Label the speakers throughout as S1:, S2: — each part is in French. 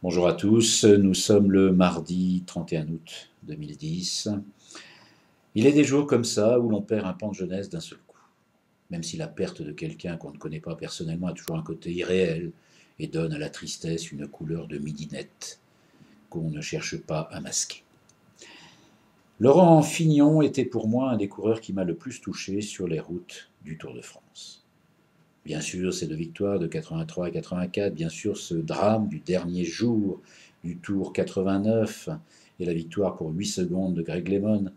S1: Bonjour à tous, nous sommes le mardi 31 août 2010. Il est des jours comme ça où l'on perd un pan de jeunesse d'un seul coup. Même si la perte de quelqu'un qu'on ne connaît pas personnellement a toujours un côté irréel et donne à la tristesse une couleur de midinette qu'on ne cherche pas à masquer. Laurent Fignon était pour moi un des coureurs qui m'a le plus touché sur les routes du Tour de France. Bien sûr, ces deux victoires de 83 et 84, bien sûr, ce drame du dernier jour du Tour 89 et la victoire pour 8 secondes de Greg LeMond,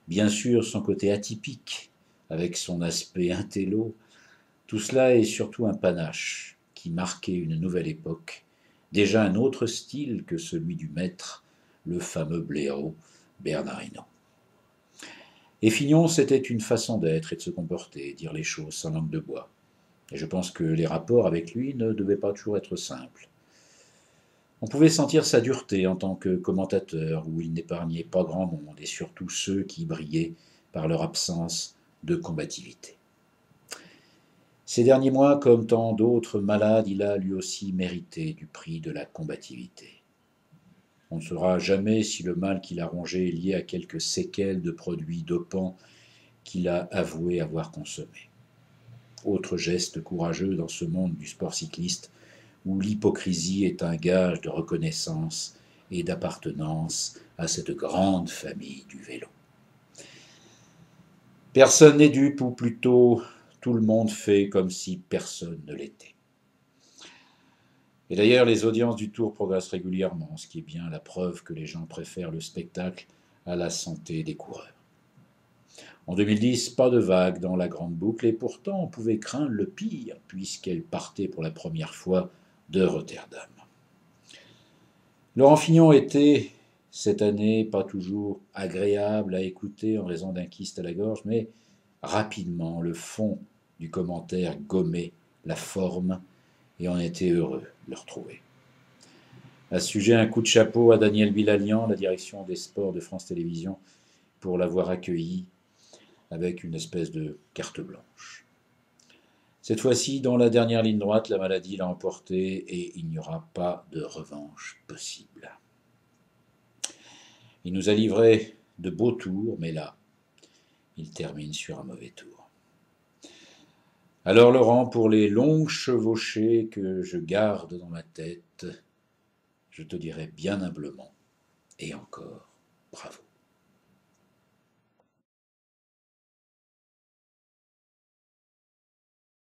S1: bien sûr, son côté atypique avec son aspect intello, tout cela est surtout un panache qui marquait une nouvelle époque, déjà un autre style que celui du maître, le fameux blaireau Bernard Hinault. Et Fignon, c'était une façon d'être et de se comporter, dire les choses sans langue de bois. Et je pense que les rapports avec lui ne devaient pas toujours être simples. On pouvait sentir sa dureté en tant que commentateur, où il n'épargnait pas grand monde, et surtout ceux qui brillaient par leur absence de combativité. Ces derniers mois, comme tant d'autres malades, il a lui aussi mérité du prix de la combativité. On ne saura jamais si le mal qu'il a rongé est lié à quelques séquelles de produits dopants qu'il a avoué avoir consommés. Autre geste courageux dans ce monde du sport cycliste où l'hypocrisie est un gage de reconnaissance et d'appartenance à cette grande famille du vélo. Personne n'est dupe, ou plutôt tout le monde fait comme si personne ne l'était. Et d'ailleurs, les audiences du Tour progressent régulièrement, ce qui est bien la preuve que les gens préfèrent le spectacle à la santé des coureurs. En 2010, pas de vague dans la grande boucle, et pourtant on pouvait craindre le pire, puisqu'elle partait pour la première fois de Rotterdam. Laurent Fignon était, cette année, pas toujours agréable à écouter en raison d'un kyste à la gorge, mais rapidement le fond du commentaire gommait la forme, et on était heureux de le retrouver. À ce sujet, un coup de chapeau à Daniel Bilalian, la direction des sports de France Télévisions, pour l'avoir accueilli avec une espèce de carte blanche. Cette fois-ci, dans la dernière ligne droite, la maladie l'a emporté et il n'y aura pas de revanche possible. Il nous a livré de beaux tours, mais là, il termine sur un mauvais tour. Alors Laurent, pour les longues chevauchées que je garde dans ma tête, je te dirai bien humblement, et encore, bravo.